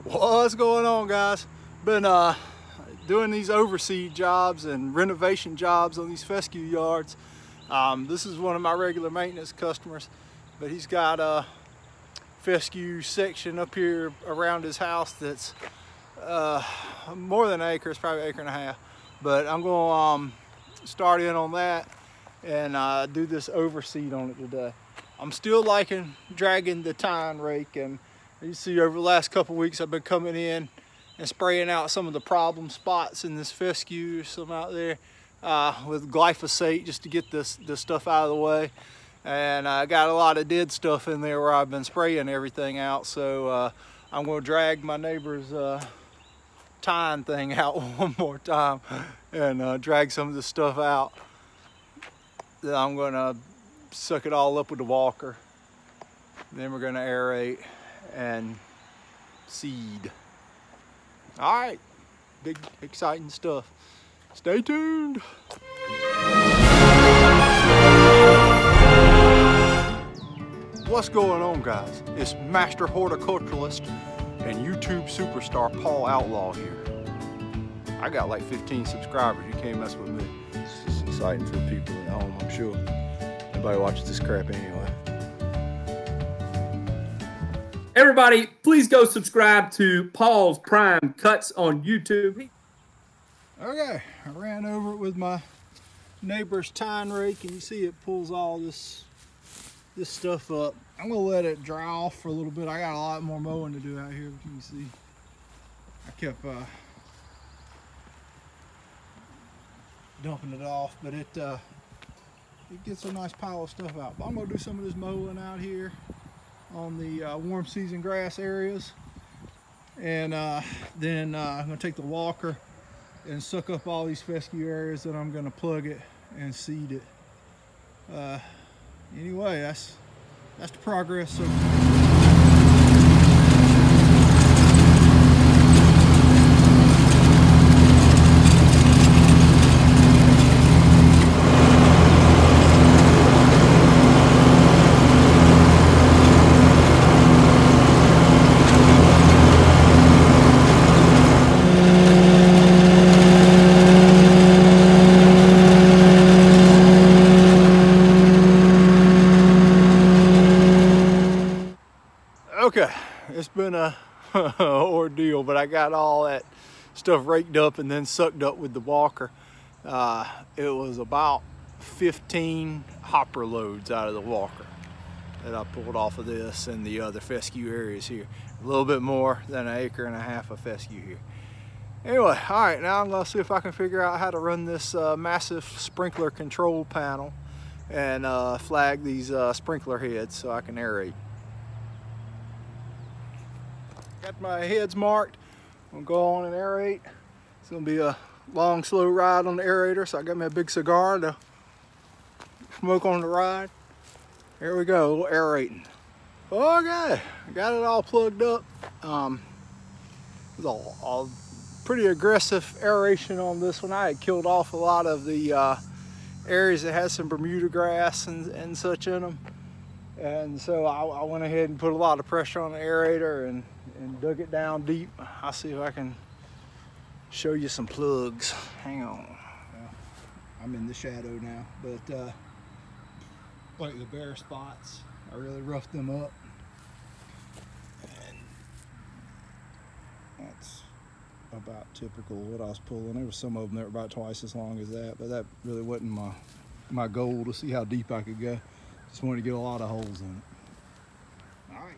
What's going on, guys? Been doing these overseed jobs and renovation jobs on these fescue yards. This is one of my regular maintenance customers, but he's got a fescue section up here around his house that's more than an acre. It's probably an acre and a half, but I'm going to start in on that and do this overseed on it today. I'm still liking dragging the tine rake, and you see over the last couple weeks I've been coming in and spraying out some of the problem spots in this fescue, some out there with glyphosate, just to get this stuff out of the way. And I got a lot of dead stuff in there where I've been spraying everything out, so I'm going to drag my neighbor's tine thing out one more time and drag some of this stuff out. Then I'm going to suck it all up with the walker. Then we're going to aerate and seed. All right, big exciting stuff. Stay tuned. What's going on, guys? It's master horticulturalist and YouTube superstar Paul Outlaw here. I got like 15 subscribers. You can't mess with me. It's exciting for people at home, I'm sure. Nobody watches this crap anyway. Everybody, please go subscribe to Paul's Prime Cuts on YouTube. Okay, I ran over it with my neighbor's tine rake, and you see it pulls all this stuff up. I'm gonna let it dry off for a little bit. I got a lot more mowing to do out here, but you can see I kept dumping it off, but it gets a nice pile of stuff out. But I'm gonna do some of this mowing out here on the warm season grass areas, and then I'm going to take the walker and suck up all these fescue areas, and I'm going to plug it and seed it. Anyway, that's the progress. So okay, it's been a ordeal, but I got all that stuff raked up and then sucked up with the walker. It was about 15 hopper loads out of the walker that I pulled off of this and the other fescue areas here. A little bit more than an acre and a half of fescue here. Anyway, all right, now I'm gonna see if I can figure out how to run this massive sprinkler control panel and flag these sprinkler heads so I can aerate. Got my heads marked. I'm gonna go on and aerate. It's gonna be a long, slow ride on the aerator, so I got me a big cigar to smoke on the ride. Here we go, a little aerating. Okay, I got it all plugged up. It was all pretty aggressive aeration on this one. I had killed off a lot of the areas that had some Bermuda grass and such in them. And so I went ahead and put a lot of pressure on the aerator and dug it down deep. I'll see if I can show you some plugs. Hang on. Well, I'm in the shadow now, but like the bare spots, I really roughed them up. And that's about typical of what I was pulling. There were some of them that were about twice as long as that, but that really wasn't my goal, to see how deep I could go. Just wanted to get a lot of holes in it. All right.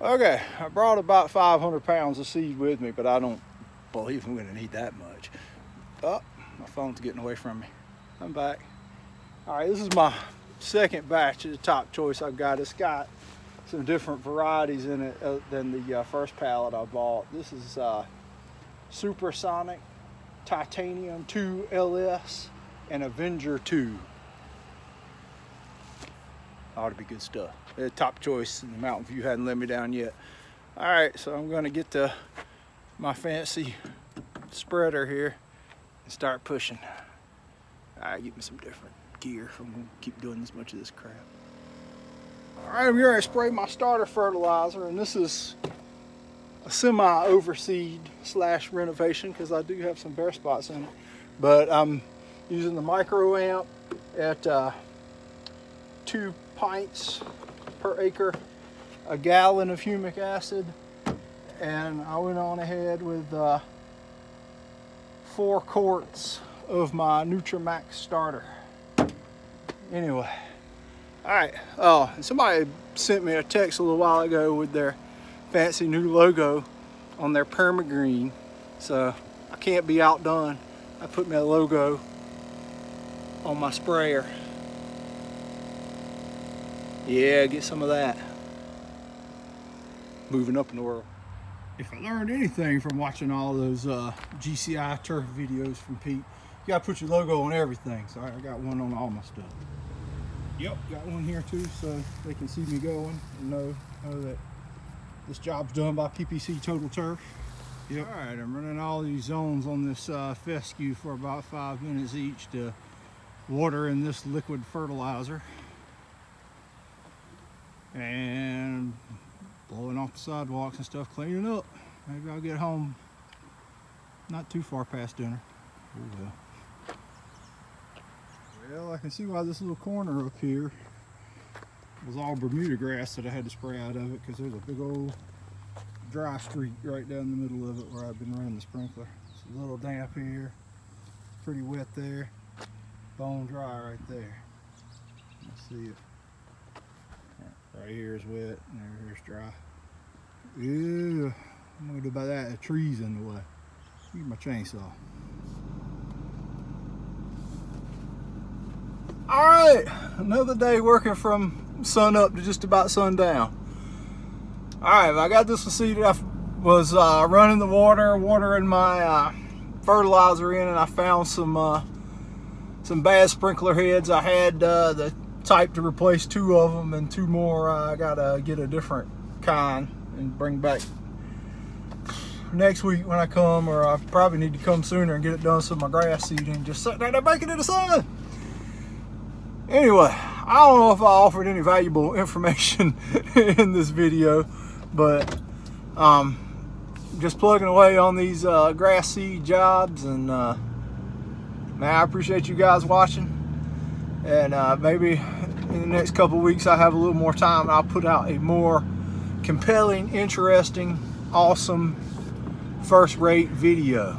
Okay, I brought about 500 pounds of seed with me, but I don't believe I'm gonna need that much. Oh, my phone's getting away from me. I'm back. All right, this is my second batch of the top choice I've got. It's got some different varieties in it than the first pallet I bought. This is Supersonic, Titanium 2 LS, and Avenger 2. Ought to be good stuff. Top choice, and the Mountain View hadn't let me down yet. All right, so I'm gonna get to my fancy spreader here and start pushing. All right, get me some different gear. I'm gonna keep doing this much of this crap. All right, I'm gonna spray my starter fertilizer, and this is semi-overseed / renovation, because I do have some bare spots in it. But I'm using the micro amp at 2 pints per acre, a gallon of humic acid, and I went on ahead with 4 quarts of my Nutramax starter. Anyway, all right. Oh, and somebody sent me a text a little while ago with their fancy new logo on their permagreen, so I can't be outdone. I put my logo on my sprayer. Yeah, get some of that. Moving up in the world. If I learned anything from watching all those GCI turf videos from Pete, you gotta put your logo on everything. So I got one on all my stuff. Yep, got one here too, so they can see me going and know that this job's done by PPC Total Turf. Yep. All right, I'm running all these zones on this fescue for about 5 minutes each to water in this liquid fertilizer. And blowing off the sidewalks and stuff, cleaning up. Maybe I'll get home not too far past dinner. Oh well. Well, I can see why this little corner up here was all Bermuda grass that I had to spray out of it, because there's a big old dry streak right down the middle of it where I've been running the sprinkler. It's a little damp here, pretty wet there, bone dry right there. Let's see it. Right here is wet, and over here's dry. Ew, I'm gonna do about that. The tree's in the way. Use my chainsaw. All right, another day working from sun up to just about sundown. All right, I got this seeded. I was running the watering my fertilizer in, and I found some bad sprinkler heads. I had the type to replace 2 of them, and 2 more I gotta get a different kind and bring back next week when I come, or I probably need to come sooner and get it done so my grass seed ain't just sitting there baking in the sun. Anyway, I don't know if I offered any valuable information in this video, but just plugging away on these grass seed jobs, and man, I appreciate you guys watching. And maybe in the next couple of weeks I have a little more time, and I'll put out a more compelling, interesting, awesome, first-rate video.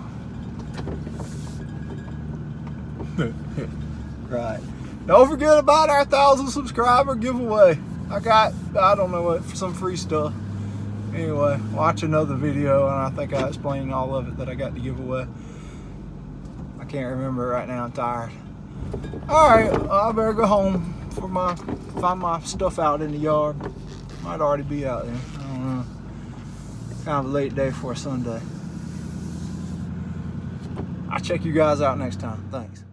Right. Don't forget about our 1,000 subscriber giveaway. I don't know what, for some free stuff. Anyway, watch another video, and I think I explained all of it that I got to give away. I can't remember right now, I'm tired. Alright, I better go home for find my stuff out in the yard. Might already be out there, I don't know. Kind of a late day for a Sunday. I'll check you guys out next time. Thanks.